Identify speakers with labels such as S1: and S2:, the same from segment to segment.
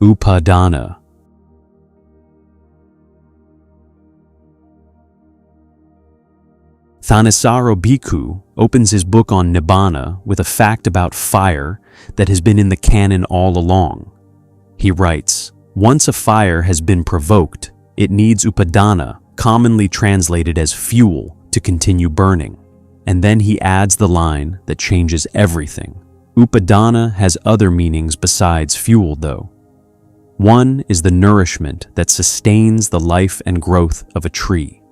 S1: Upādāna. Ṭhānissaro Bhikkhu opens his book on Nibbana with a fact about fire that has been in the Canon all along. He writes, "Once a fire has been provoked, it needs Upādāna, commonly translated as fuel, to continue burning." And then he adds the line that changes everything. Upādāna has other meanings besides fuel, though. One is the nourishment that sustains the life and growth of a tree.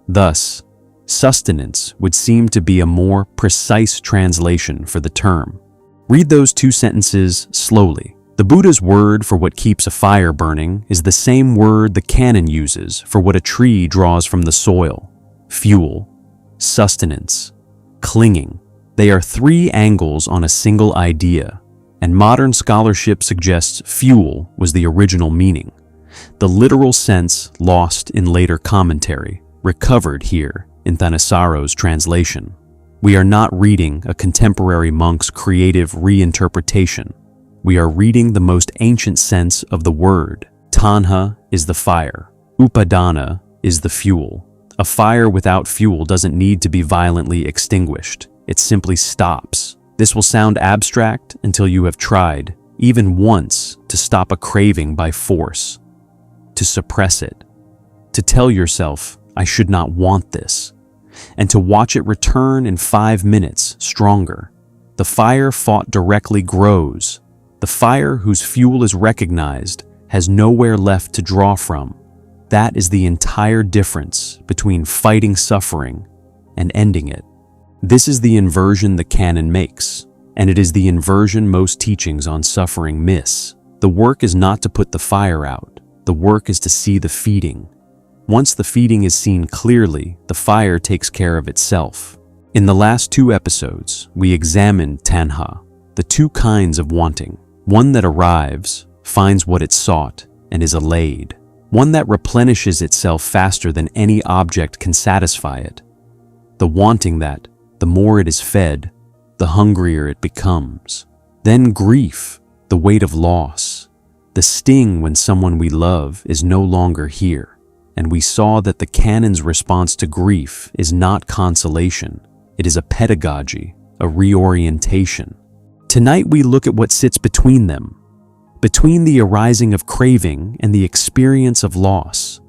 S1: Thus, sustenance would seem to be a more precise translation for the term. Read those two sentences slowly. The Buddha's word for what keeps a fire burning is the same word the Canon uses for what a tree draws from the soil: fuel, sustenance, clinging. They are three angles on a single idea, and modern scholarship suggests fuel was the original meaning. The literal sense lost in later commentary, recovered here in Ṭhānissaro's translation. We are not reading a contemporary monk's creative reinterpretation. We are reading the most ancient sense of the word. Taṇhā is the fire. Upādāna is the fuel. A fire without fuel doesn't need to be violently extinguished. It simply stops. This will sound abstract until you have tried, even once, to stop a craving by force, to suppress it, to tell yourself, "I should not want this," and to watch it return in 5 minutes stronger. The fire fought directly grows. The fire whose fuel is recognized has nowhere left to draw from. That is the entire difference between fighting suffering and ending it. This is the inversion the Canon makes, and it is the inversion most teachings on suffering miss. The work is not to put the fire out. The work is to see the feeding. Once the feeding is seen clearly, the fire takes care of itself. In the last 2 episodes, we examined Taṇhā, the 2 kinds of wanting. One that arrives, finds what it sought, and is allayed. One that replenishes itself faster than any object can satisfy it. The wanting that, the more it is fed, the hungrier it becomes. Then grief, the weight of loss. The sting when someone we love is no longer here. And we saw that the Canon's response to grief is not consolation. It is a pedagogy, a reorientation. Tonight we look at what sits between them, between the arising of craving and the experience of loss,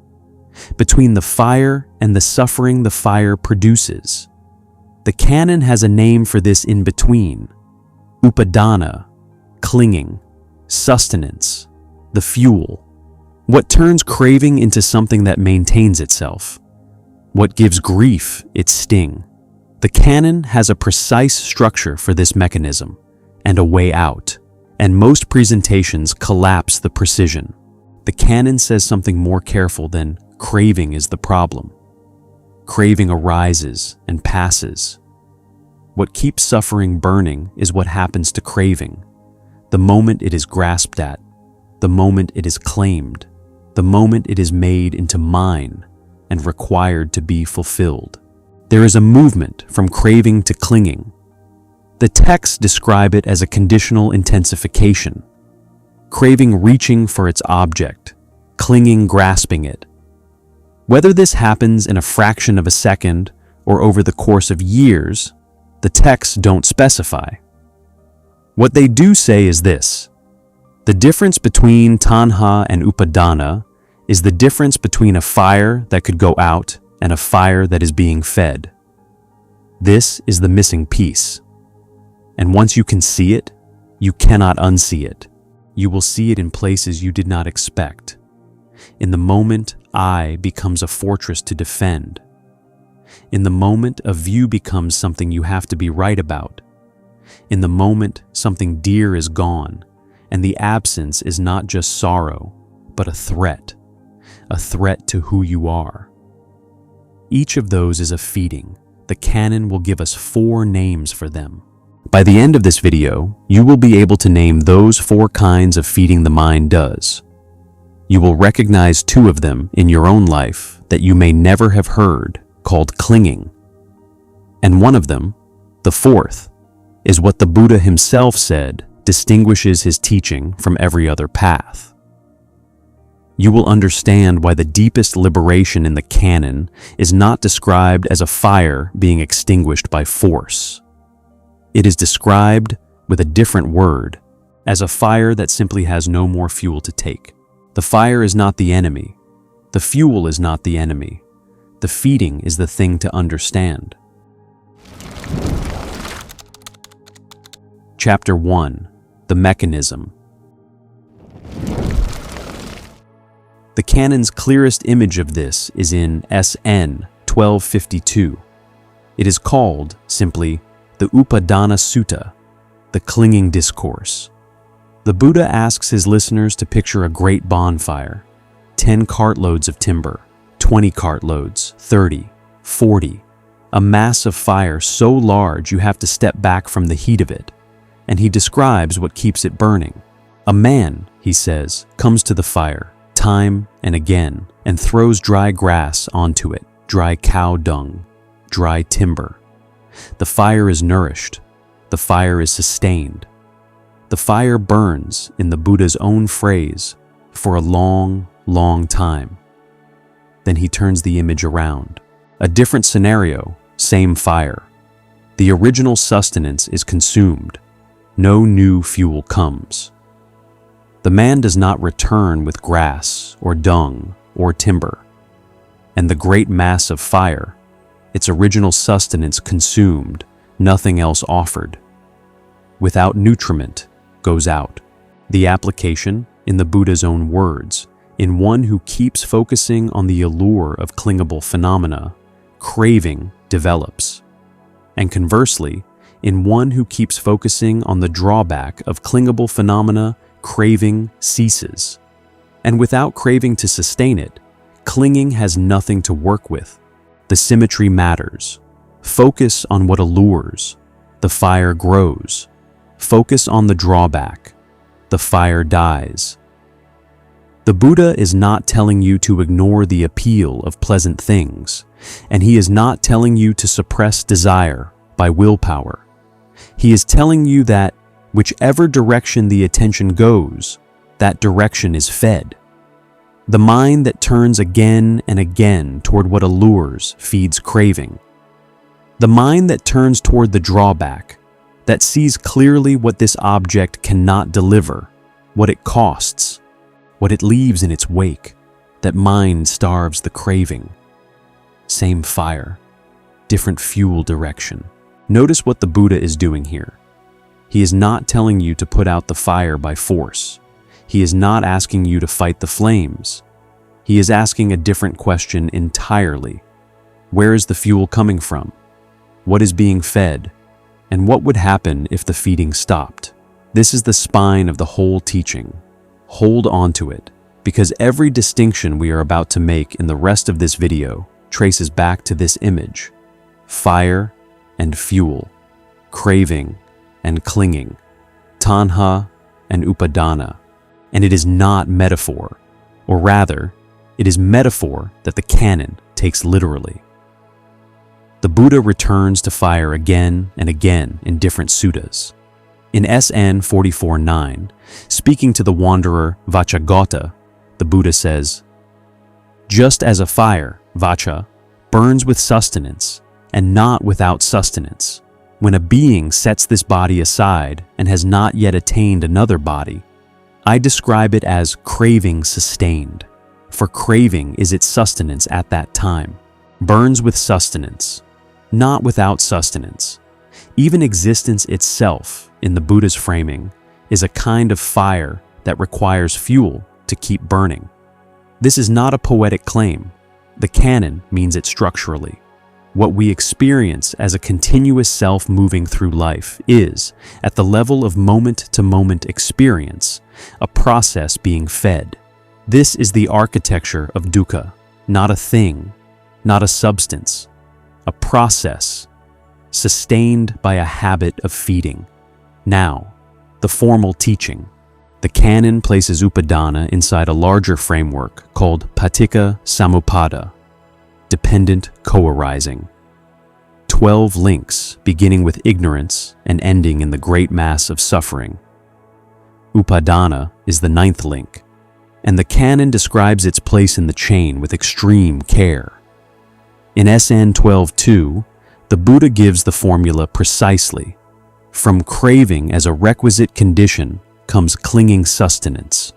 S1: between the fire and the suffering the fire produces. The Canon has a name for this in-between: Upādāna, clinging, sustenance, the fuel. What turns craving into something that maintains itself? What gives grief its sting? The Canon has a precise structure for this mechanism and a way out, and most presentations collapse the precision. The Canon says something more careful than "craving is the problem." Craving arises and passes. What keeps suffering burning is what happens to craving. The moment it is grasped at, the moment it is claimed, the moment it is made into mine and required to be fulfilled. There is a movement from craving to clinging. The texts describe it as a conditional intensification. Craving reaching for its object, clinging grasping it. Whether this happens in a fraction of a second or over the course of years, the texts don't specify. What they do say is this: the difference between Taṇhā and Upādāna is the difference between a fire that could go out and a fire that is being fed. This is the missing piece. And once you can see it, you cannot unsee it. You will see it in places you did not expect. In the moment, I becomes a fortress to defend. In the moment, a view becomes something you have to be right about. In the moment, something dear is gone, and the absence is not just sorrow, but a threat to who you are. Each of those is a feeding. The Canon will give us 4 names for them. By the end of this video, you will be able to name those 4 kinds of feeding the mind does. You will recognize 2 of them in your own life that you may never have heard, called clinging. And one of them, the 4th, is what the Buddha himself said distinguishes his teaching from every other path. You will understand why the deepest liberation in the Canon is not described as a fire being extinguished by force. It is described with a different word as a fire that simply has no more fuel to take. The fire is not the enemy. The fuel is not the enemy. The feeding is the thing to understand. Chapter 1. The Mechanism. The Canon's clearest image of this is in SN 1252. It is called, simply, the Upādāna Sutta, the clinging discourse. The Buddha asks his listeners to picture a great bonfire, 10 cartloads of timber, 20 cartloads, 30, 40, a mass of fire so large you have to step back from the heat of it, and he describes what keeps it burning. A man, he says, comes to the fire, time and again, and throws dry grass onto it, dry cow dung, dry timber. The fire is nourished. The fire is sustained. The fire burns, in the Buddha's own phrase, for a long, long time. Then he turns the image around. A different scenario, same fire. The original sustenance is consumed. No new fuel comes. The man does not return with grass or dung or timber. And the great mass of fire, its original sustenance consumed, nothing else offered. Without nutriment, goes out. The application, in the Buddha's own words, in one who keeps focusing on the allure of clingable phenomena, craving develops. And conversely, in one who keeps focusing on the drawback of clingable phenomena, craving ceases. And without craving to sustain it, clinging has nothing to work with. The symmetry matters. Focus on what allures. The fire grows. Focus on the drawback. The fire dies. The Buddha is not telling you to ignore the appeal of pleasant things, and he is not telling you to suppress desire by willpower. He is telling you that whichever direction the attention goes, that direction is fed. The mind that turns again and again toward what allures feeds craving. The mind that turns toward the drawback, that sees clearly what this object cannot deliver, what it costs, what it leaves in its wake, that mind starves the craving. Same fire, different fuel direction. Notice what the Buddha is doing here. He is not telling you to put out the fire by force. He is not asking you to fight the flames. He is asking a different question entirely. Where is the fuel coming from? What is being fed? And what would happen if the feeding stopped? This is the spine of the whole teaching. Hold on to it, because every distinction we are about to make in the rest of this video traces back to this image: fire and fuel, craving and clinging, Taṇhā and Upādāna. And it is not metaphor, or rather, it is metaphor that the Canon takes literally. The Buddha returns to fire again and again in different suttas. In SN 44.9, speaking to the wanderer Vacchagotta, the Buddha says, "Just as a fire, Vaccha, burns with sustenance and not without sustenance, when a being sets this body aside and has not yet attained another body, I describe it as craving sustained, for craving is its sustenance at that time, burns with sustenance, not without sustenance. Even existence itself, in the Buddha's framing, is a kind of fire that requires fuel to keep burning." This is not a poetic claim. The Canon means it structurally. What we experience as a continuous self moving through life is, at the level of moment-to-moment experience, a process being fed. This is the architecture of dukkha, not a thing, not a substance, a process, sustained by a habit of feeding. Now, the formal teaching. The Canon places Upādāna inside a larger framework called Paticca Samuppada, dependent co-arising. 12 links beginning with ignorance and ending in the great mass of suffering. Upādāna is the ninth link, and the Canon describes its place in the chain with extreme care. In SN.MN, the Buddha gives the formula precisely. From craving as a requisite condition comes clinging sustenance.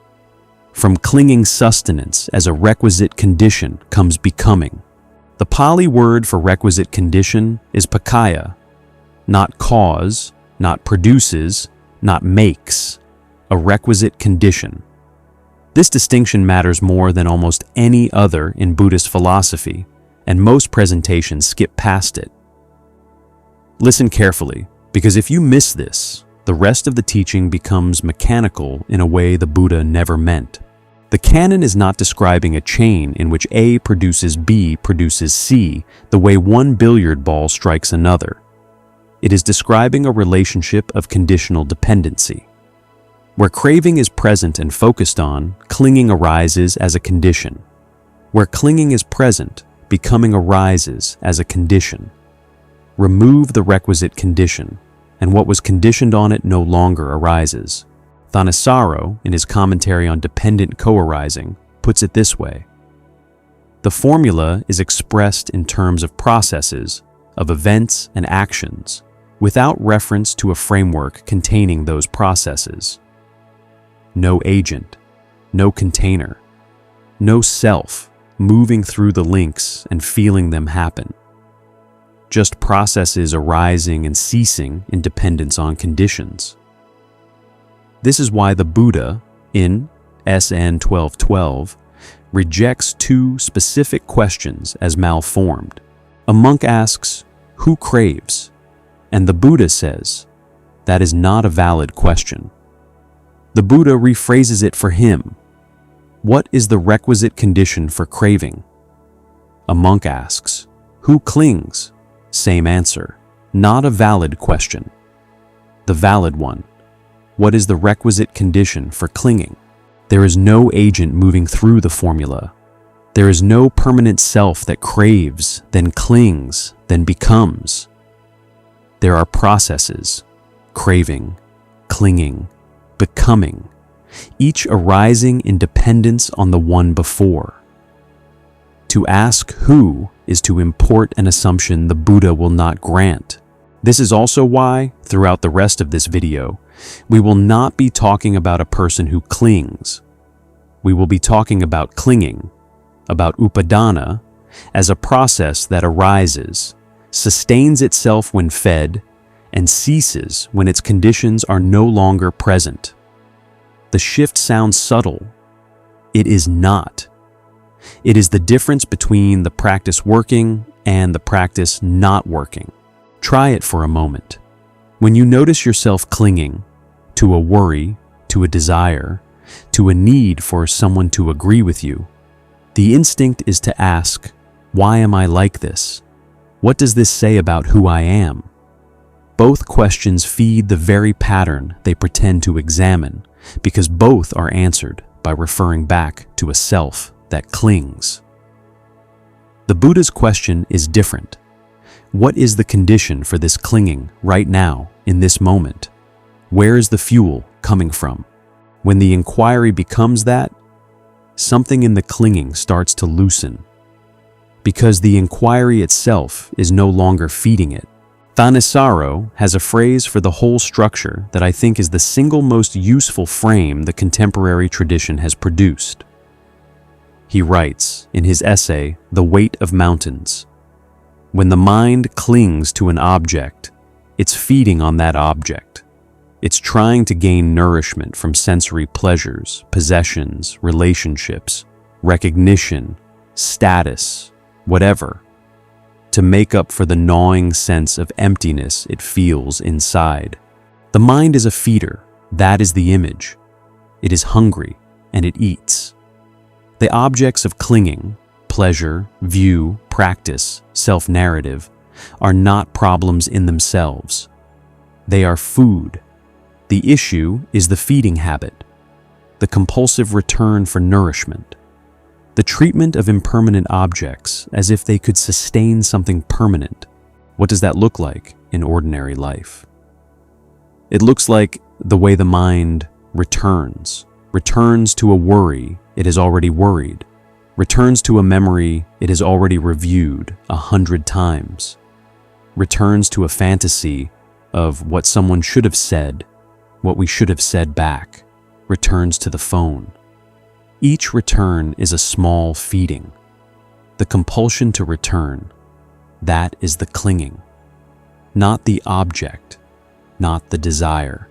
S1: From clinging sustenance as a requisite condition comes becoming. The Pali word for requisite condition is pakkaya, not cause, not produces, not makes, a requisite condition. This distinction matters more than almost any other in Buddhist philosophy, and most presentations skip past it. Listen carefully, because if you miss this, the rest of the teaching becomes mechanical in a way the Buddha never meant. The Canon is not describing a chain in which A produces B produces C the way one billiard ball strikes another. It is describing a relationship of conditional dependency. Where craving is present and focused on, clinging arises as a condition. Where clinging is present, becoming arises as a condition. Remove the requisite condition, and what was conditioned on it no longer arises. Ṭhānissaro, in his commentary on dependent co-arising, puts it this way. The formula is expressed in terms of processes, of events and actions, without reference to a framework containing those processes. No agent, no container, no self moving through the links and feeling them happen. Just processes arising and ceasing in dependence on conditions. This is why the Buddha, in SN.1212, rejects two specific questions as malformed. A monk asks, "Who craves?" And the Buddha says, "That is not a valid question." The Buddha rephrases it for him. What is the requisite condition for craving? A monk asks, "Who clings?" Same answer. Not a valid question. The valid one. What is the requisite condition for clinging? There is no agent moving through the formula. There is no permanent self that craves, then clings, then becomes. There are processes, craving, clinging, becoming, each arising in dependence on the one before. To ask who is to import an assumption the Buddha will not grant. This is also why, throughout the rest of this video, we will not be talking about a person who clings. We will be talking about clinging, about Upādāna, as a process that arises, sustains itself when fed, and ceases when its conditions are no longer present. The shift sounds subtle. It is not. It is the difference between the practice working and the practice not working. Try it for a moment. When you notice yourself clinging to a worry, to a desire, to a need for someone to agree with you, the instinct is to ask, why am I like this? What does this say about who I am? Both questions feed the very pattern they pretend to examine, because both are answered by referring back to a self that clings. The Buddha's question is different. What is the condition for this clinging right now, in this moment? Where is the fuel coming from? When the inquiry becomes that, something in the clinging starts to loosen, because the inquiry itself is no longer feeding it. Ṭhānissaro has a phrase for the whole structure that I think is the single most useful frame the contemporary tradition has produced. He writes in his essay, The Weight of Mountains, when the mind clings to an object, it's feeding on that object. It's trying to gain nourishment from sensory pleasures, possessions, relationships, recognition, status, whatever, to make up for the gnawing sense of emptiness it feels inside. The mind is a feeder. That is the image. It is hungry, and it eats. The objects of clinging, pleasure, view, practice, self-narrative, are not problems in themselves. They are food. The issue is the feeding habit, the compulsive return for nourishment, the treatment of impermanent objects as if they could sustain something permanent. What does that look like in ordinary life? It looks like the way the mind returns. Returns to a worry it has already worried. Returns to a memory it has already reviewed 100 times. Returns to a fantasy of what someone should have said, what we should have said back. Returns to the phone. Each return is a small feeding. The compulsion to return, that is the clinging. Not the object, not the desire.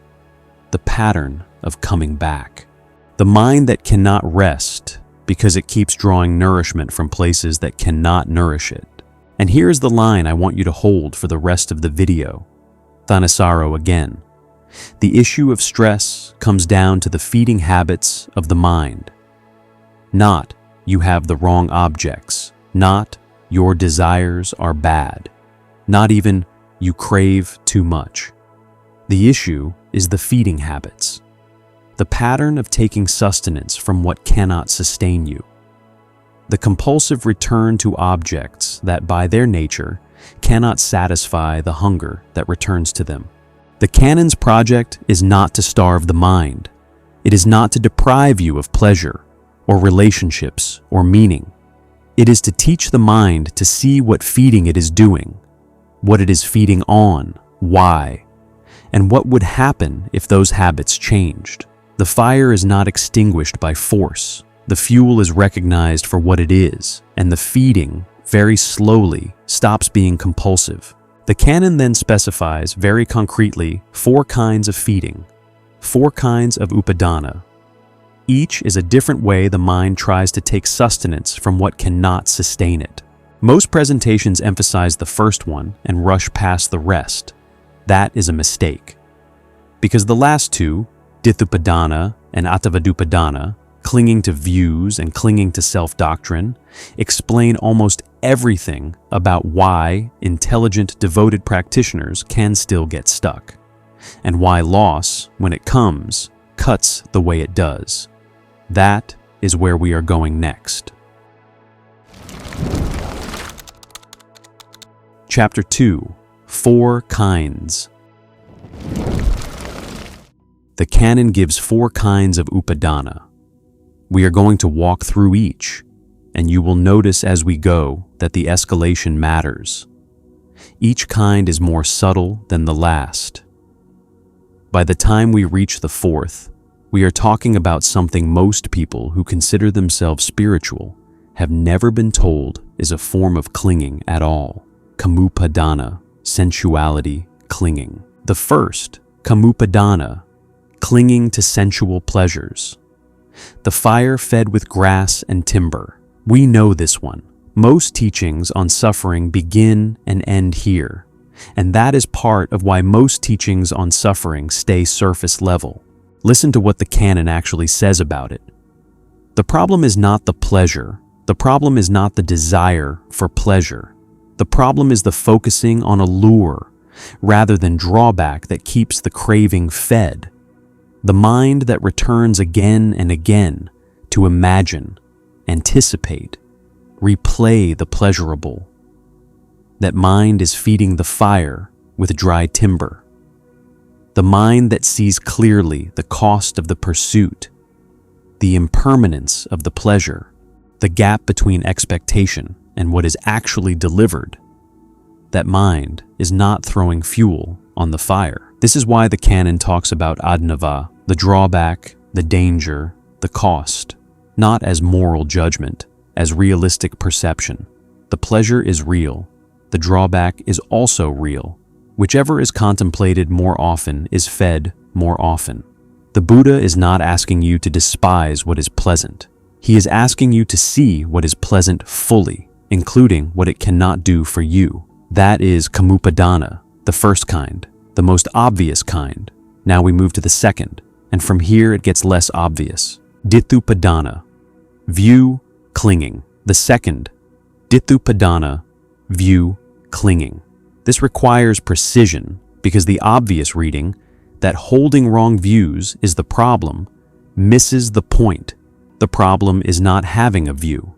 S1: The pattern of coming back. The mind that cannot rest because it keeps drawing nourishment from places that cannot nourish it. And here is the line I want you to hold for the rest of the video. Ṭhānissaro again. The issue of stress comes down to the feeding habits of the mind. Not you have the wrong objects. Not your desires are bad. Not even you crave too much. The issue is the feeding habits. The pattern of taking sustenance from what cannot sustain you. The compulsive return to objects that by their nature cannot satisfy the hunger that returns to them. The Canon's project is not to starve the mind. It is not to deprive you of pleasure or relationships or meaning. It is to teach the mind to see what feeding it is doing, what it is feeding on, why, and what would happen if those habits changed. The fire is not extinguished by force. The fuel is recognized for what it is, and the feeding, very slowly, stops being compulsive. The Canon then specifies very concretely 4 kinds of feeding, 4 kinds of Upādāna. Each is a different way the mind tries to take sustenance from what cannot sustain it. Most presentations emphasize the first one and rush past the rest. That is a mistake. Because the last two, Upādāna and Upādāna, clinging to views and clinging to self-doctrine, explain almost everything about why intelligent, devoted practitioners can still get stuck, and why loss, when it comes, cuts the way it does. That is where we are going next. Chapter 2. 4 Kinds. The Canon gives 4 kinds of Upādāna. We are going to walk through each, and you will notice as we go that the escalation matters. Each kind is more subtle than the last. By the time we reach the 4th, we are talking about something most people who consider themselves spiritual have never been told is a form of clinging at all. Kāmupādāna, sensuality, clinging. The first, Kāmupādāna, clinging to sensual pleasures. The fire fed with grass and timber. We know this one. Most teachings on suffering begin and end here, and that is part of why most teachings on suffering stay surface level. Listen to what the Canon actually says about it. The problem is not the pleasure. The problem is not the desire for pleasure. The problem is the focusing on allure rather than drawback that keeps the craving fed. The mind that returns again and again to imagine, anticipate, replay the pleasurable. That mind is feeding the fire with dry timber. The mind that sees clearly the cost of the pursuit, the impermanence of the pleasure, the gap between expectation and what is actually delivered. That mind is not throwing fuel on the fire. This is why the Canon talks about adnava, the drawback, the danger, the cost, not as moral judgment, as realistic perception. The pleasure is real. The drawback is also real. Whichever is contemplated more often is fed more often. The Buddha is not asking you to despise what is pleasant. He is asking you to see what is pleasant fully, including what it cannot do for you. That is Kāmupādāna, the first kind, the most obvious kind. Now we move to the second, and from here it gets less obvious. Upādāna, view, clinging. The second, Upādāna, view, clinging. This requires precision because the obvious reading, that holding wrong views is the problem, misses the point. The problem is not having a view.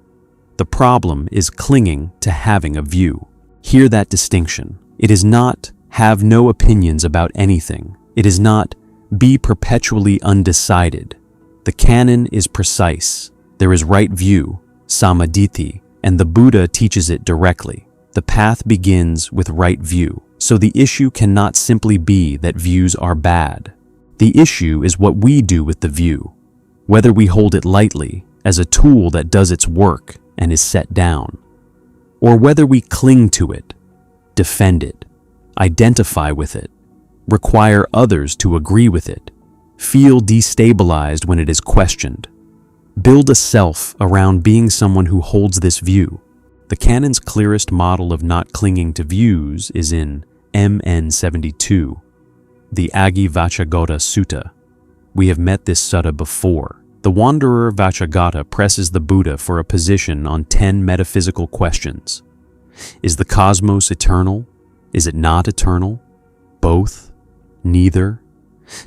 S1: The problem is clinging to having a view. Hear that distinction. It is not have no opinions about anything. It is not Be perpetually undecided. The canon is precise. There is right view, samadhi, and the Buddha teaches it directly. The path begins with right view, so the issue cannot simply be that views are bad. The issue is what we do with the view, whether we hold it lightly as a tool that does its work and is set down, or whether we cling to it, defend it, identify with it, require others to agree with it, feel destabilized when it is questioned. Build a self around being someone who holds this view. The Canon's clearest model of not clinging to views is in MN 72, the Āgī-Vācchagota Sutta. We have met this sutta before. The wanderer Vācchagota presses the Buddha for a position on 10 metaphysical questions. Is the cosmos eternal? Is it not eternal? Both? Neither?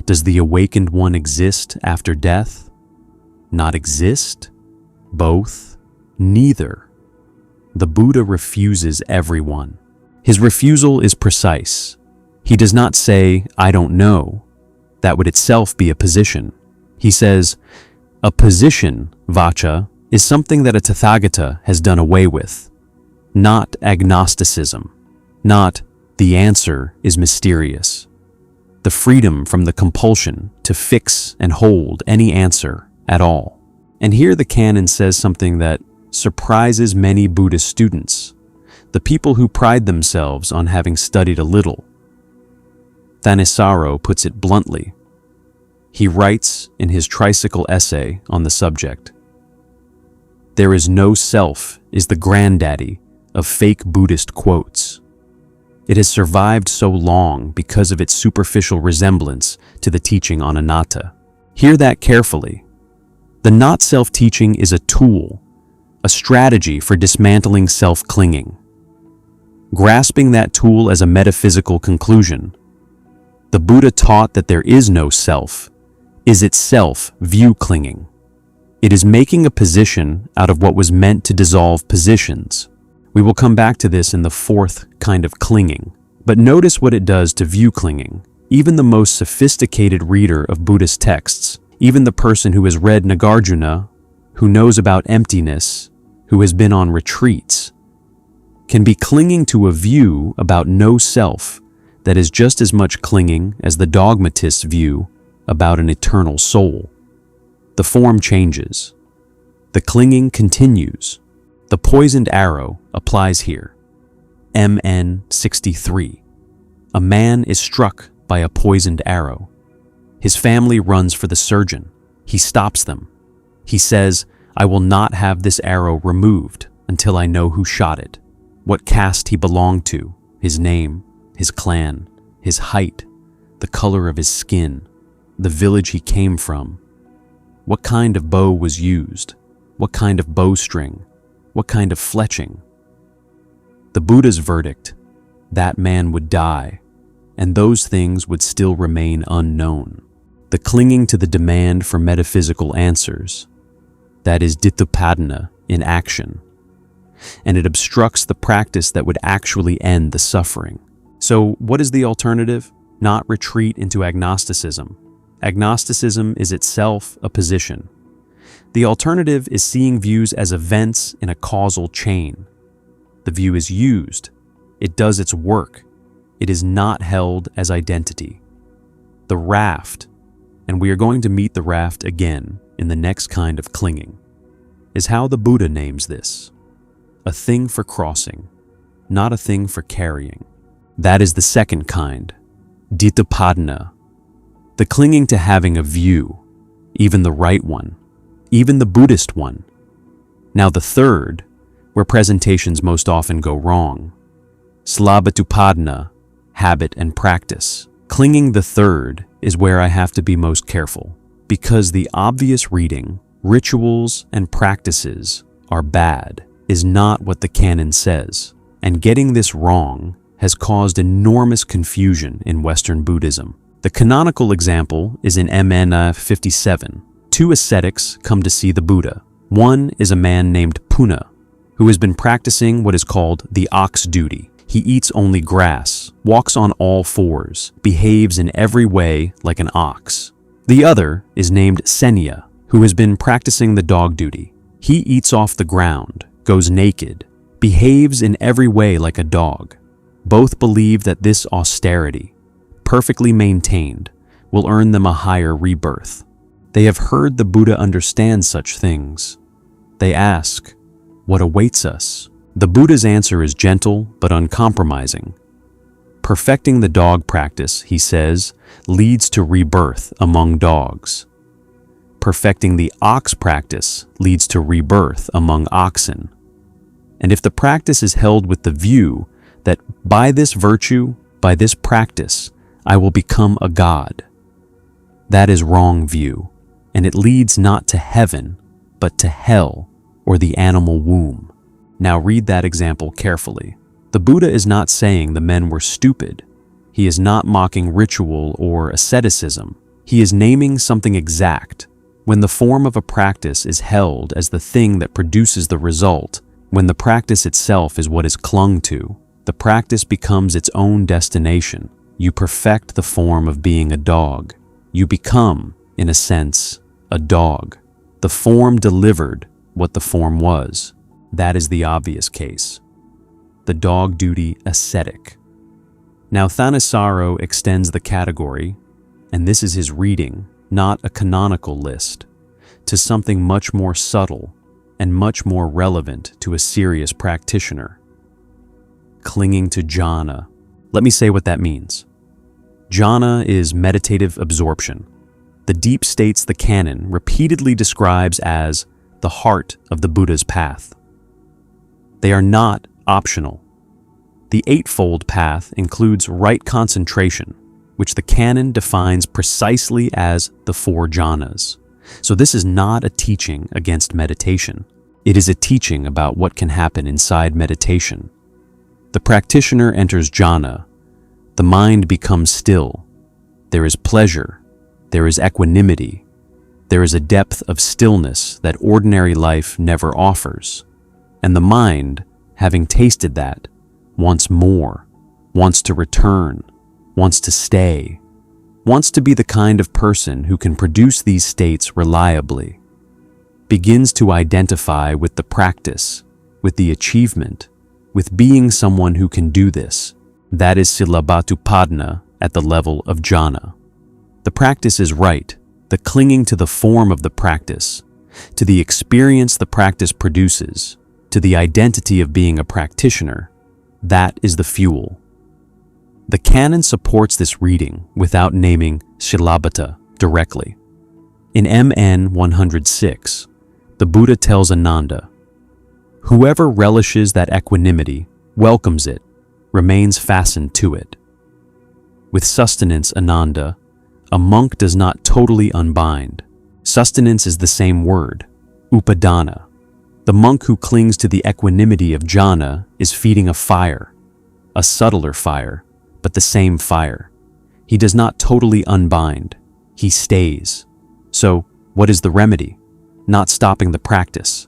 S1: Does the awakened one exist after death? Not exist? Both? Neither? The Buddha refuses everyone. His refusal is precise. He does not say, "I don't know." That would itself be a position. He says, a position, Vācca, is something that a Tathagata has done away with. Not agnosticism. Not, the answer is mysterious. The freedom from the compulsion to fix and hold any answer at all. And here the canon says something that surprises many Buddhist students, the people who pride themselves on having studied a little. Ṭhānissaro puts it bluntly. He writes in his tricycle essay on the subject, "There is no self" is the granddaddy of fake Buddhist quotes. It has survived so long because of its superficial resemblance to the teaching on anatta. Hear that carefully. The not-self teaching is a tool, a strategy for dismantling self-clinging. Grasping that tool as a metaphysical conclusion, the Buddha taught that there is no self, is itself view-clinging. It is making a position out of what was meant to dissolve positions. We will come back to this in the fourth kind of clinging. But notice what it does to view-clinging. Even the most sophisticated reader of Buddhist texts, even the person who has read Nagarjuna, who knows about emptiness, who has been on retreats, can be clinging to a view about no self that is just as much clinging as the dogmatist's view about an eternal soul. The form changes. The clinging continues. The poisoned arrow applies here. MN 63. A man is struck by a poisoned arrow. His family runs for the surgeon. He stops them. He says, "I will not have this arrow removed until I know who shot it, what caste he belonged to, his name, his clan, his height, the color of his skin, the village he came from, what kind of bow was used, what kind of bowstring, what kind of fletching." The Buddha's verdict, that man would die, and those things would still remain unknown. The clinging to the demand for metaphysical answers, that is Upādāna in action, and it obstructs the practice that would actually end the suffering. So what is the alternative? Not retreat into agnosticism. Agnosticism is itself a position. The alternative is seeing views as events in a causal chain. The view is used. It does its work. It is not held as identity. The raft, and we are going to meet the raft again in the next kind of clinging, is how the Buddha names this. A thing for crossing, not a thing for carrying. That is the second kind, Upādāna. The clinging to having a view, even the right one, even the Buddhist one. Now the third, where presentations most often go wrong, Slabhatupādāna, habit and practice. Clinging the third is where I have to be most careful, because the obvious reading, rituals and practices are bad is not what the canon says, and getting this wrong has caused enormous confusion in Western Buddhism. The canonical example is in MN 57. Two ascetics come to see the Buddha. One is a man named Puna, who has been practicing what is called the ox duty. He eats only grass, walks on all fours, behaves in every way like an ox. The other is named Senya, who has been practicing the dog duty. He eats off the ground, goes naked, behaves in every way like a dog. Both believe that this austerity, perfectly maintained, will earn them a higher rebirth. They have heard the Buddha understand such things. They ask, "What awaits us?" The Buddha's answer is gentle but uncompromising. Perfecting the dog practice, he says, leads to rebirth among dogs. Perfecting the ox practice leads to rebirth among oxen. And if the practice is held with the view that by this virtue, by this practice, I will become a god, that is wrong view, and it leads not to heaven, but to hell or the animal womb. Now read that example carefully. The Buddha is not saying the men were stupid. He is not mocking ritual or asceticism. He is naming something exact. When the form of a practice is held as the thing that produces the result, when the practice itself is what is clung to, the practice becomes its own destination. You perfect the form of being a dog. You become, in a sense, a dog. The form delivered what the form was. That is the obvious case. The dog duty ascetic. Now Ṭhānissaro extends the category, and this is his reading, not a canonical list, to something much more subtle and much more relevant to a serious practitioner. Clinging to jhana. Let me say what that means. Jhana is meditative absorption, the deep states the Canon repeatedly describes as the heart of the Buddha's path. They are not optional. The Eightfold Path includes right concentration, which the Canon defines precisely as the 4 jhanas. So this is not a teaching against meditation. It is a teaching about what can happen inside meditation. The practitioner enters jhana. The mind becomes still. There is pleasure. There is equanimity. There is a depth of stillness that ordinary life never offers. And the mind, having tasted that, wants more, wants to return, wants to stay, wants to be the kind of person who can produce these states reliably, begins to identify with the practice, with the achievement, with being someone who can do this. That is Upādāna at the level of jhana. The practice is right, the clinging to the form of the practice, to the experience the practice produces, to the identity of being a practitioner. That is the fuel. The Canon supports this reading without naming Shilabhata directly. In MN 106, the Buddha tells Ananda, "Whoever relishes that equanimity, welcomes it, remains fastened to it." With sustenance, Ananda, a monk does not totally unbind. Sustenance is the same word, Upādāna. The monk who clings to the equanimity of jhana is feeding a fire, a subtler fire, but the same fire. He does not totally unbind. He stays. So, what is the remedy? Not stopping the practice.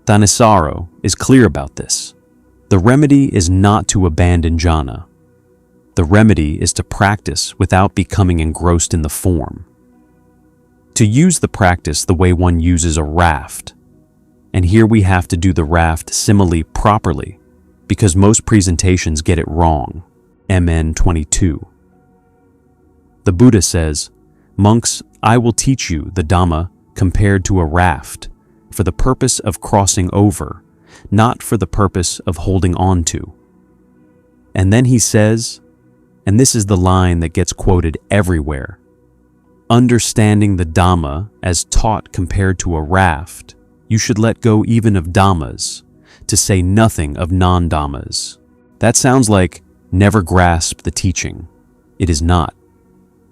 S1: Ṭhānissaro is clear about this. The remedy is not to abandon jhana. The remedy is to practice without becoming engrossed in the form. To use the practice the way one uses a raft. And here we have to do the raft simile properly, because most presentations get it wrong. MN 22. The Buddha says, "Monks, I will teach you the Dhamma compared to a raft, for the purpose of crossing over, not for the purpose of holding on to." And then he says, and this is the line that gets quoted everywhere, "Understanding the Dhamma as taught compared to a raft, you should let go even of dhammas, to say nothing of non-dhammas." That sounds like never grasp the teaching. It is not.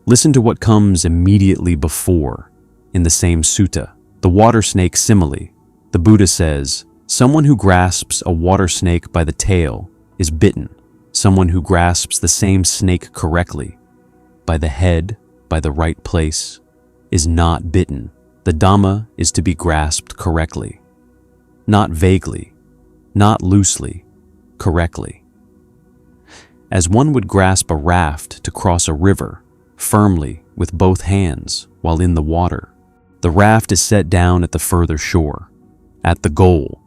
S1: Listen to what comes immediately before, in the same sutta, the water snake simile. The Buddha says, "Someone who grasps a water snake by the tail is bitten. Someone who grasps the same snake correctly, by the head, by the right place, is not bitten." The Dhamma is to be grasped correctly, not vaguely, not loosely, correctly. as one would grasp a raft to cross a river, firmly with both hands while in the water. The raft is set down at the further shore, at the goal,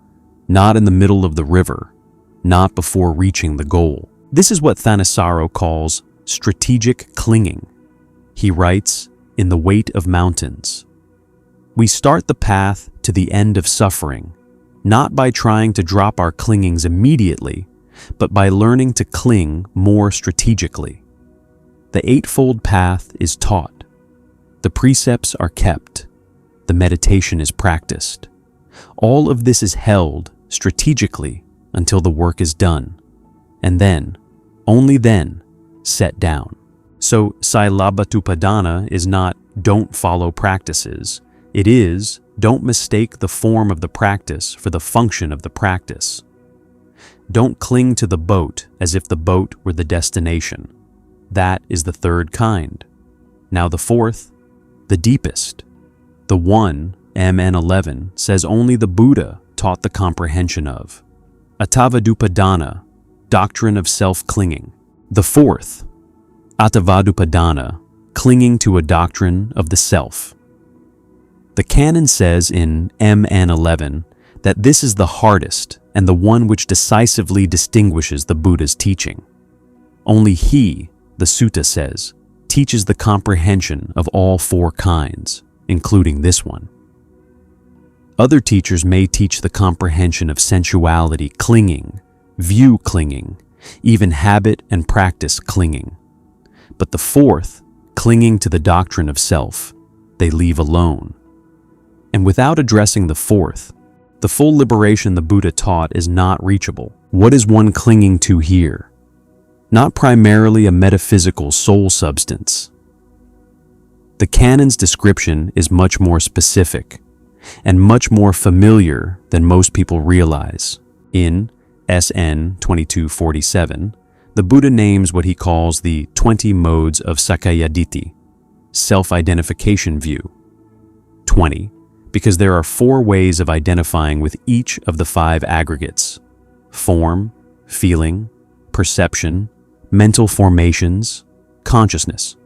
S1: not in the middle of the river, not before reaching the goal. This is what Ṭhānissaro calls strategic clinging. He writes, in The Weight of Mountains, "We start the path to the end of suffering, not by trying to drop our clingings immediately, but by learning to cling more strategically. The Eightfold Path is taught. The precepts are kept. The meditation is practiced. All of this is held strategically until the work is done, and then, only then, set down." So Upādāna is not don't follow practices. It is don't mistake the form of the practice for the function of the practice. Don't cling to the boat as if the boat were the destination. That is the third kind. Now the fourth, the deepest. The one, MN 11, says only the Buddha taught the comprehension of. Upādāna, doctrine of self-clinging. The fourth, Upādāna, clinging to a doctrine of the self. The Canon says in MN 11 that this is the hardest and the one which decisively distinguishes the Buddha's teaching. Only he, the sutta says, teaches the comprehension of all four kinds, including this one. Other teachers may teach the comprehension of sensuality clinging, view clinging, even habit and practice clinging. But the fourth, clinging to the doctrine of self, they leave alone. And without addressing the fourth, the full liberation the Buddha taught is not reachable. What is one clinging to here? Not primarily a metaphysical soul substance. The Canon's description is much more specific and much more familiar than most people realize. In SN 2247, the Buddha names what he calls the 20 modes of Sakkaya-ditthi, self-identification view. 20, because there are 4 ways of identifying with each of the 5 aggregates: form, feeling, perception, mental formations, consciousness.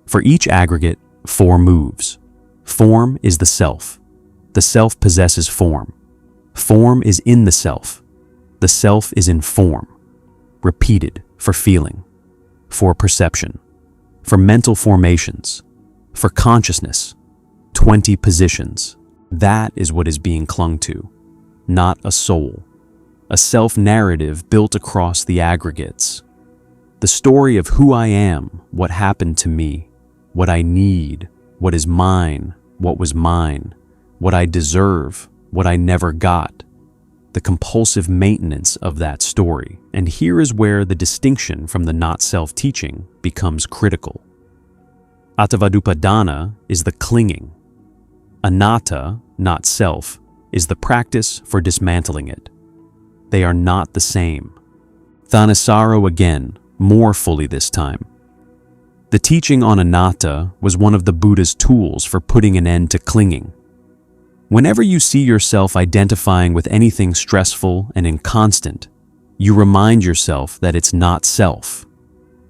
S1: For each aggregate, 4 moves. Form is the self. The self possesses form. Form is in the self. The self is in form. Repeated for feeling, for perception, for mental formations, for consciousness. 20 positions. That is what is being clung to, not a soul. A self-narrative built across the aggregates. The story of who I am, what happened to me, what I need, what is mine, what was mine, what I deserve, what I never got. The compulsive maintenance of that story. And here is where the distinction from the not-self teaching becomes critical. Upādāna is the clinging. Anatta, not self, is the practice for dismantling it. They are not the same. Ṭhānissaro again, more fully this time. The teaching on anatta was one of the Buddha's tools for putting an end to clinging. Whenever you see yourself identifying with anything stressful and inconstant, you remind yourself that it's not self,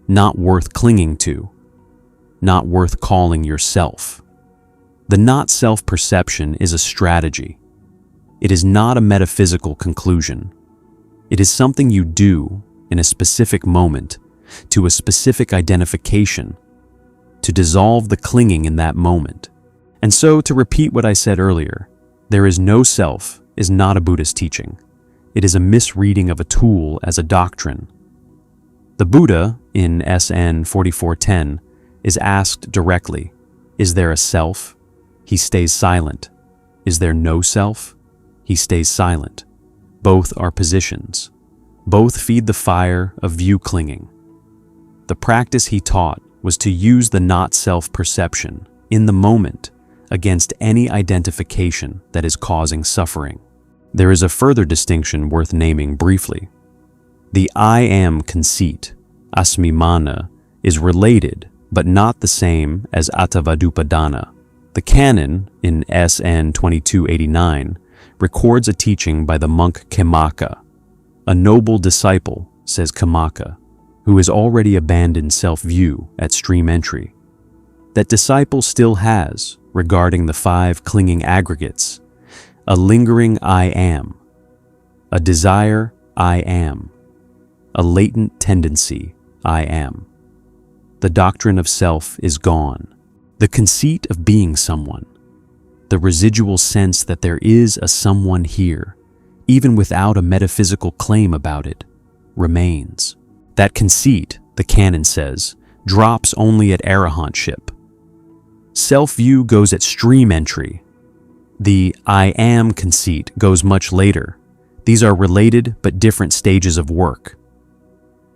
S1: not worth clinging to, not worth calling yourself. The not-self perception is a strategy. It is not a metaphysical conclusion. It is something you do in a specific moment to a specific identification to dissolve the clinging in that moment. And so, to repeat what I said earlier, there is no self is not a Buddhist teaching. It is a misreading of a tool as a doctrine. The Buddha, in SN 4410, is asked directly, is there a self? He stays silent. Is there no self? He stays silent. Both are positions. Both feed the fire of view clinging. The practice he taught was to use the not-self perception in the moment against any identification that is causing suffering. There is a further distinction worth naming briefly. The I am conceit, asmimana, is related but not the same as Upādāna. The Canon, in SN 2289, records a teaching by the monk Kāmupādāna. A noble disciple, says Kāmupādāna, who has already abandoned self-view at stream entry, that disciple still has, regarding the 5 clinging aggregates, a lingering I am, a desire I am, a latent tendency I am. The doctrine of self is gone. The conceit of being someone, the residual sense that there is a someone here, even without a metaphysical claim about it, remains. That conceit, the Canon says, drops only at arahantship. Self-view goes at stream entry. The I am conceit goes much later. These are related but different stages of work.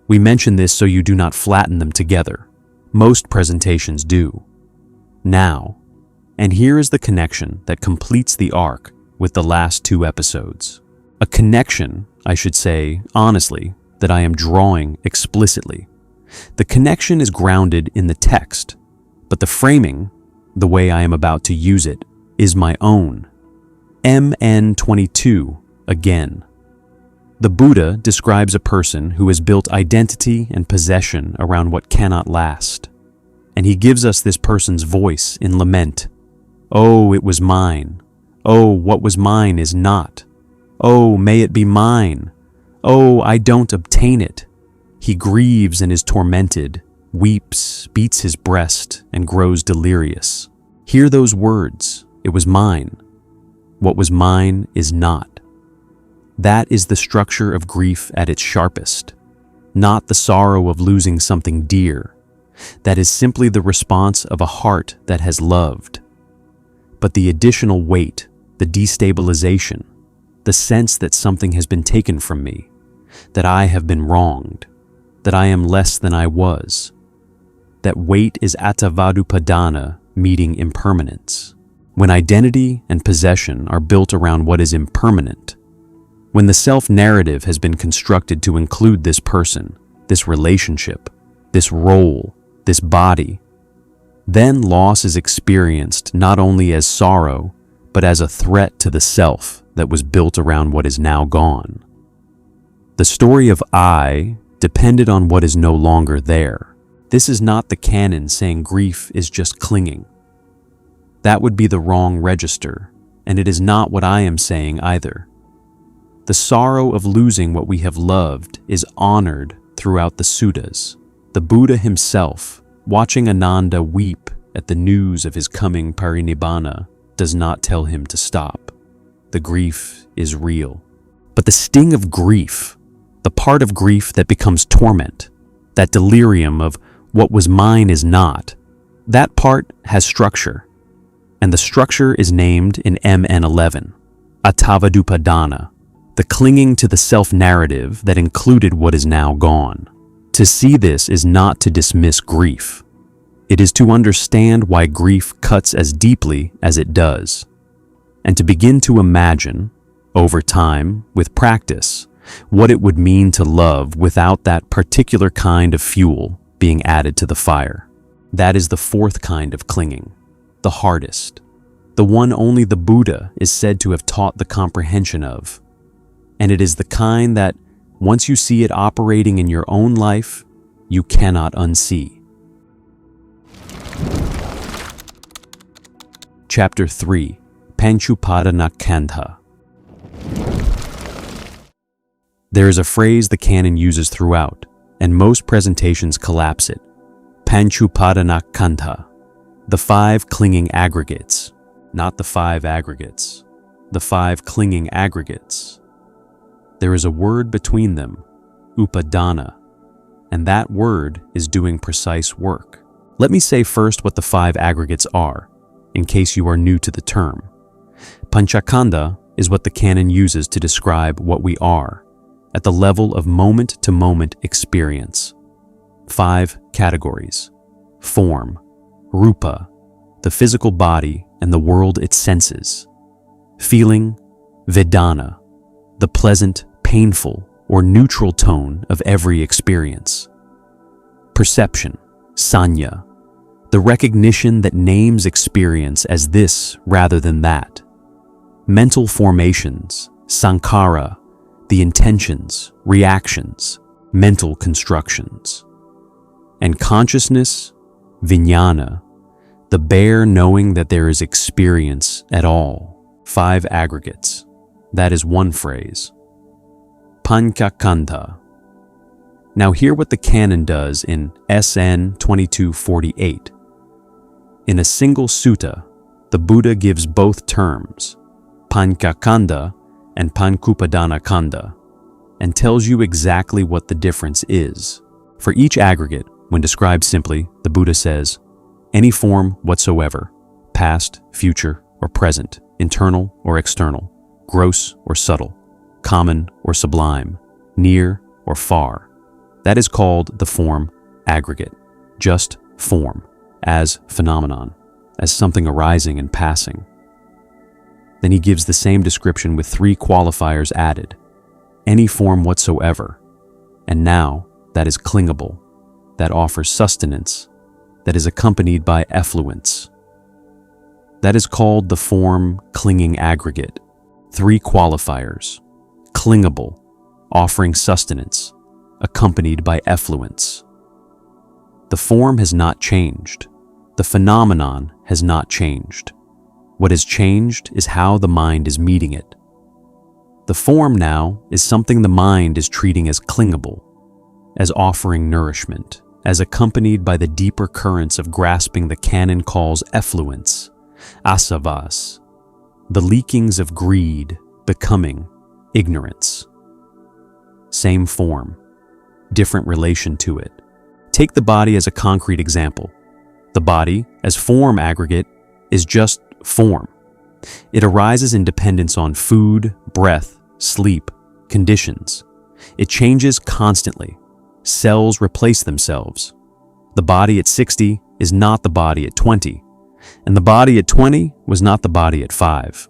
S1: We mention this so you do not flatten them together. Most presentations do. Now, and here is the connection that completes the arc with the last 2 episodes. A connection, I should say, honestly, that I am drawing explicitly. The connection is grounded in the text, but the framing, the way I am about to use it, is my own. MN 22, again. The Buddha describes a person who has built identity and possession around what cannot last. And he gives us this person's voice in lament. Oh, it was mine. Oh, what was mine is not. Oh, may it be mine. Oh, I don't obtain it. He grieves and is tormented, weeps, beats his breast, and grows delirious. Hear those words. It was mine. What was mine is not. That is the structure of grief at its sharpest, not the sorrow of losing something dear. That is simply the response of a heart that has loved. But the additional weight, the destabilization, the sense that something has been taken from me, that I have been wronged, that I am less than I was, that weight is Upādāna meeting impermanence. When identity and possession are built around what is impermanent, when the self-narrative has been constructed to include this person, this relationship, this role, this body, then loss is experienced not only as sorrow, but as a threat to the self that was built around what is now gone. The story of I depended on what is no longer there. This is not the Canon saying grief is just clinging. That would be the wrong register, and it is not what I am saying either. The sorrow of losing what we have loved is honored throughout the suttas. The Buddha himself, watching Ananda weep at the news of his coming parinibbana, does not tell him to stop. The grief is real. But the sting of grief, the part of grief that becomes torment, that delirium of what was mine is not, that part has structure. And the structure is named in MN 11, Upādāna, the clinging to the self-narrative that included what is now gone. To see this is not to dismiss grief. It is to understand why grief cuts as deeply as it does, and to begin to imagine, over time, with practice, what it would mean to love without that particular kind of fuel being added to the fire. That is the 4th kind of clinging, the hardest, the one only the Buddha is said to have taught the comprehension of, and it is the kind that, once you see it operating in your own life, you cannot unsee. Chapter 3, Upādāna Caṇḍha. There is a phrase the Canon uses throughout, and most presentations collapse it. Upādāna Caṇḍha, the 5 clinging aggregates, not the 5 aggregates, the 5 clinging aggregates. There is a word between them, Upādāna, and that word is doing precise work. Let me say first what the 5 aggregates are, in case you are new to the term. Panchakanda is what the Canon uses to describe what we are, at the level of moment-to-moment experience. 5 categories: form, rupa, the physical body and the world it senses; feeling, vedana, the pleasant, painful, or neutral tone of every experience; perception, sanya, the recognition that names experience as this rather than that; mental formations, sankhara, the intentions, reactions; mental constructions. And consciousness, vijnana, the bare knowing that there is experience at all, 5 aggregates. That is one phrase. Pañcakkhanda. Now hear what the Canon does in SN 2248. In a single sutta, the Buddha gives both terms, Pañcakkhanda and Pañcupādāna khanda, and tells you exactly what the difference is. For each aggregate, when described simply, the Buddha says, any form whatsoever, past, future, or present, internal or external, gross or subtle, common or sublime, near or far. That is called the form aggregate, just form, as phenomenon, as something arising and passing. Then he gives the same description with 3 qualifiers added, any form whatsoever, and now that is clingable, that offers sustenance, that is accompanied by effluence. That is called the form clinging-aggregate, 3 qualifiers, clingable, offering sustenance, accompanied by effluence. The form has not changed. The phenomenon has not changed. What has changed is how the mind is meeting it. The form now is something the mind is treating as clingable, as offering nourishment, as accompanied by the deeper currents of grasping the Canon calls effluence, asavas, the leakings of greed, becoming, ignorance. Same form, different relation to it. Take the body as a concrete example. The body, as form aggregate, is just form. It arises in dependence on food, breath, sleep, conditions. It changes constantly. Cells replace themselves. The body at 60 is not the body at 20, and the body at 20 was not the body at 5.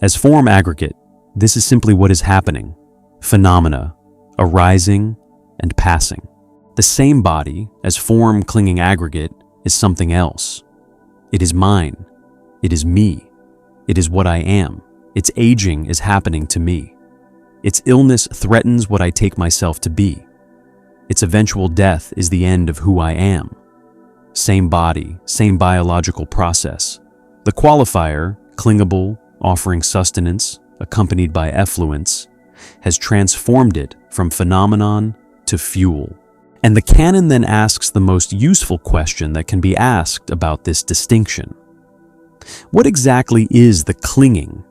S1: As form aggregate, this is simply what is happening, phenomena, arising and passing. The same body, as form clinging aggregate, is something else. It is mine. It is me. It is what I am. Its aging is happening to me. Its illness threatens what I take myself to be. Its eventual death is the end of who I am. Same body, same biological process. The qualifier, clingable, offering sustenance, accompanied by effluence, has transformed it from phenomenon to fuel. And the Canon then asks the most useful question that can be asked about this distinction. What exactly is the clinging?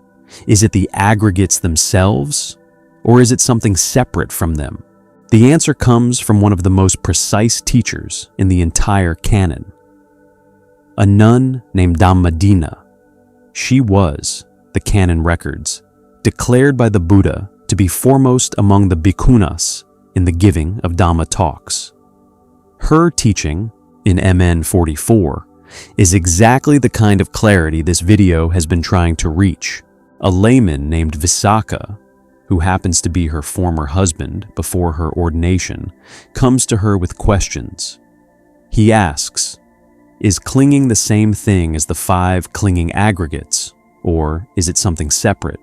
S1: Is it the aggregates themselves, or is it something separate from them? The answer comes from one of the most precise teachers in the entire Canon. A nun named Dhammadinnā. She was, the Canon records, declared by the Buddha to be foremost among the bhikkhunas in the giving of Dhamma talks. Her teaching, in MN 44, is exactly the kind of clarity this video has been trying to reach. A layman named Visakha, who happens to be her former husband before her ordination, comes to her with questions. He asks, is clinging the same thing as the 5 clinging aggregates, or is it something separate?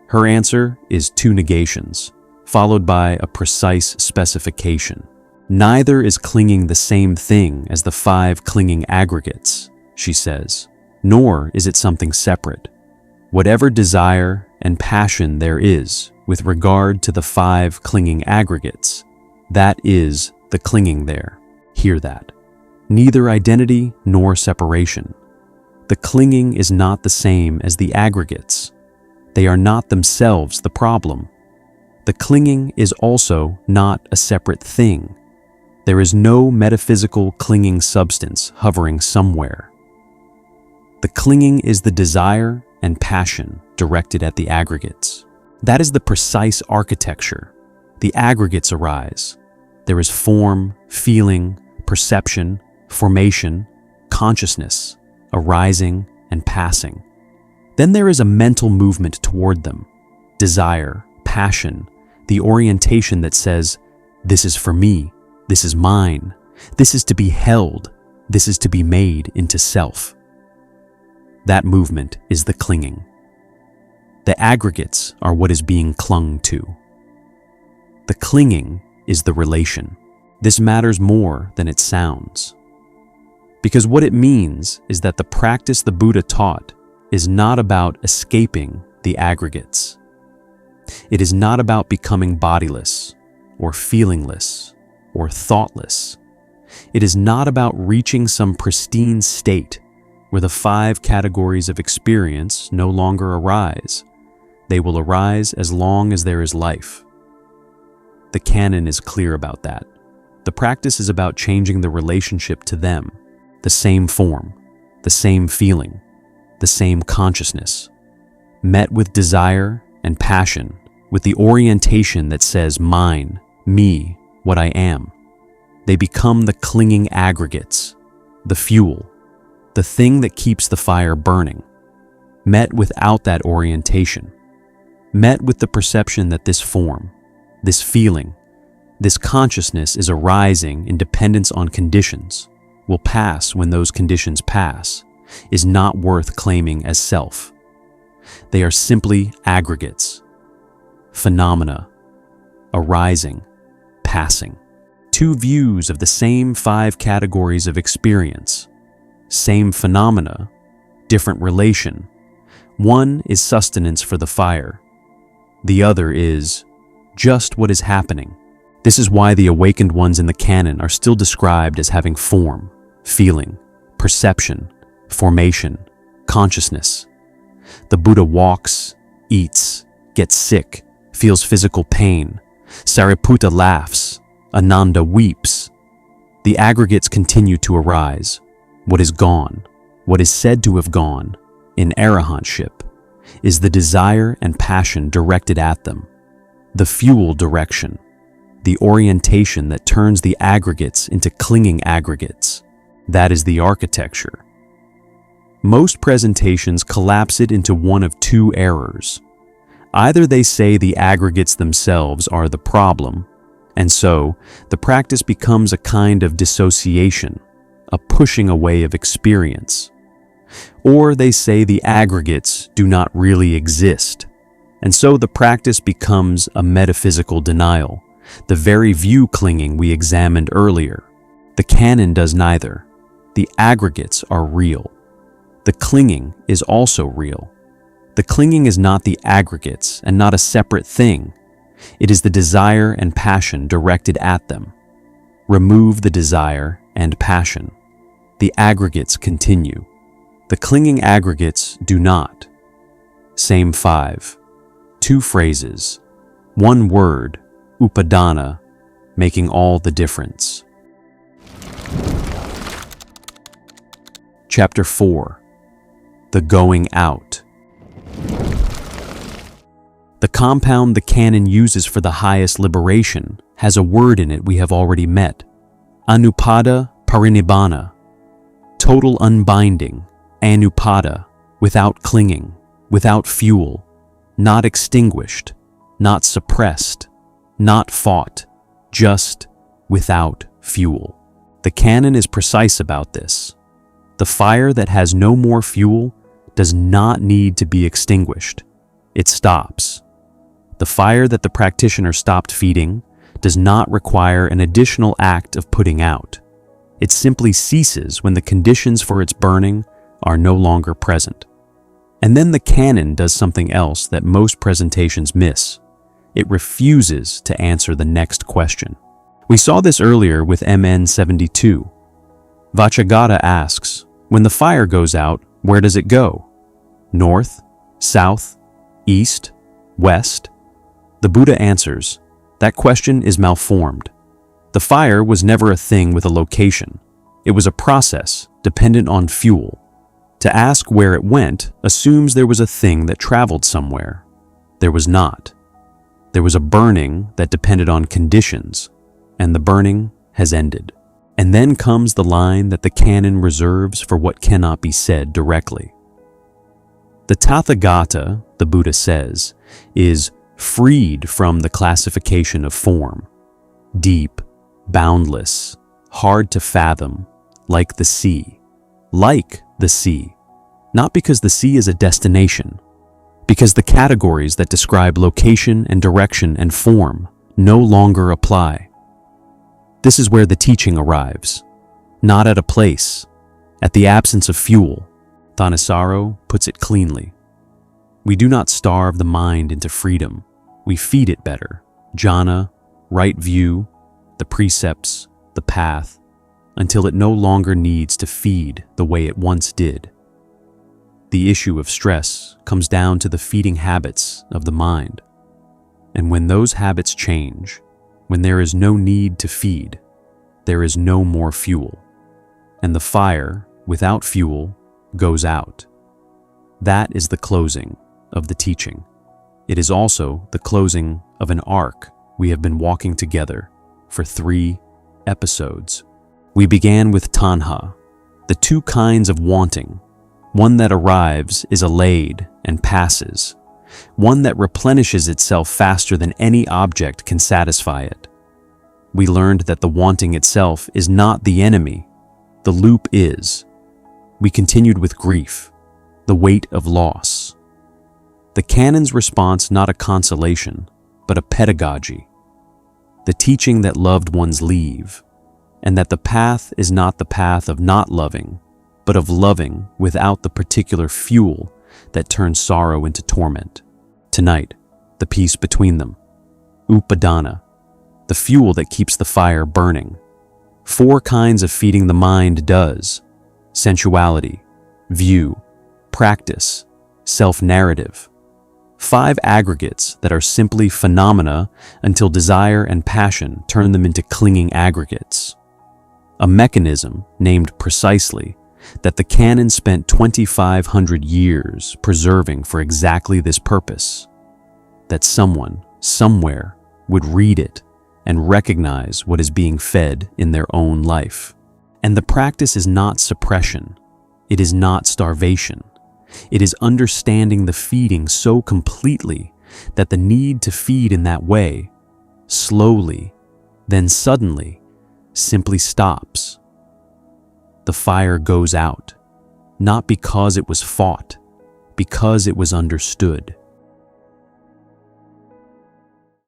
S1: Her answer is 2 negations, followed by a precise specification. Neither is clinging the same thing as the 5 clinging aggregates, she says, nor is it something separate. Whatever desire and passion there is with regard to the 5 clinging aggregates, that is the clinging there. Hear that. Neither identity nor separation. The clinging is not the same as the aggregates. They are not themselves the problem. The clinging is also not a separate thing. There is no metaphysical clinging substance hovering somewhere. The clinging is the desire and passion directed at the aggregates. That is the precise architecture. The aggregates arise. There is form, feeling, perception, formation, consciousness, arising and passing. Then there is a mental movement toward them, desire, passion, the orientation that says, this is for me, this is mine, this is to be held, this is to be made into self. That movement is the clinging. The aggregates are what is being clung to. The clinging is the relation. This matters more than it sounds. Because what it means is that the practice the Buddha taught is not about escaping the aggregates. It is not about becoming bodiless or feelingless or thoughtless. It is not about reaching some pristine state where the 5 categories of experience no longer arise. They will arise as long as there is life. The Canon is clear about that. The practice is about changing the relationship to them, the same form, the same feeling, the same consciousness, met with desire and passion, with the orientation that says mine, me, what I am. They become the clinging aggregates, the fuel, the thing that keeps the fire burning. Met without that orientation, met with the perception that this form, this feeling, this consciousness is arising in dependence on conditions, will pass when those conditions pass, is not worth claiming as self. They are simply aggregates, phenomena, arising, passing. 2 views of the same 5 categories of experience, same phenomena, different relation. One is sustenance for the fire. The other is just what is happening. This is why the awakened ones in the Canon are still described as having form, feeling, perception, formation, consciousness. The Buddha walks, eats, gets sick, feels physical pain. Sariputta laughs. Ananda weeps. The aggregates continue to arise. What is gone, what is said to have gone, in arahantship, is the desire and passion directed at them, the fuel direction, the orientation that turns the aggregates into clinging aggregates. That is the architecture. Most presentations collapse it into one of 2 errors. Either they say the aggregates themselves are the problem, and so the practice becomes a kind of dissociation, a pushing away of experience. Or they say the aggregates do not really exist, and so the practice becomes a metaphysical denial, the very view clinging we examined earlier. The Canon does neither. The aggregates are real. The clinging is also real. The clinging is not the aggregates and not a separate thing. It is the desire and passion directed at them. Remove the desire and passion. The aggregates continue. The clinging aggregates do not. Same 5. 2 phrases. 1 word, Upādāna, making all the difference. Chapter 4. The Going Out. The compound the Canon uses for the highest liberation has a word in it we have already met. Anupada parinibbana. Total unbinding. Anupada. Without clinging. Without fuel. Not extinguished. Not suppressed. Not fought. Just without fuel. The Canon is precise about this. The fire that has no more fuel does not need to be extinguished. It stops. The fire that the practitioner stopped feeding does not require an additional act of putting out. It simply ceases when the conditions for its burning are no longer present. And then the Canon does something else that most presentations miss. It refuses to answer the next question. We saw this earlier with MN 72. Vacchagotta asks, when the fire goes out, where does it go? North, south, east, west? The Buddha answers, that question is malformed. The fire was never a thing with a location. It was a process dependent on fuel. To ask where it went assumes there was a thing that traveled somewhere. There was not. There was a burning that depended on conditions, and the burning has ended. And then comes the line that the Canon reserves for what cannot be said directly. The Tathagata, the Buddha says, is freed from the classification of form, deep, boundless, hard to fathom, like the sea. Like the sea, not because the sea is a destination, because the categories that describe location and direction and form no longer apply. This is where the teaching arrives, not at a place, at the absence of fuel. Ṭhānissaro puts it cleanly. We do not starve the mind into freedom. We feed it better. Jhana, right view, the precepts, the path, until it no longer needs to feed the way it once did. The issue of stress comes down to the feeding habits of the mind. And when those habits change, when there is no need to feed, there is no more fuel. And the fire, without fuel, goes out. That is the closing of the teaching. It is also the closing of an arc we have been walking together for 3 episodes. We began with Taṇhā, the 2 kinds of wanting. One that arrives is allayed and passes. One that replenishes itself faster than any object can satisfy it. We learned that the wanting itself is not the enemy. The loop is. We continued with grief, the weight of loss. The Canon's response not a consolation, but a pedagogy. The teaching that loved ones leave, and that the path is not the path of not loving, but of loving without the particular fuel that turns sorrow into torment. Tonight, the peace between them. Upādāna, the fuel that keeps the fire burning. 4 kinds of feeding the mind does: sensuality, view, practice, self-narrative. 5 aggregates that are simply phenomena until desire and passion turn them into clinging-aggregates. A mechanism named precisely that the Canon spent 2,500 years preserving for exactly this purpose, that someone, somewhere, would read it and recognize what is being fed in their own life. And the practice is not suppression. It is not starvation. It is understanding the feeding so completely that the need to feed in that way, slowly, then suddenly, simply stops. The fire goes out, not because it was fought, because it was understood.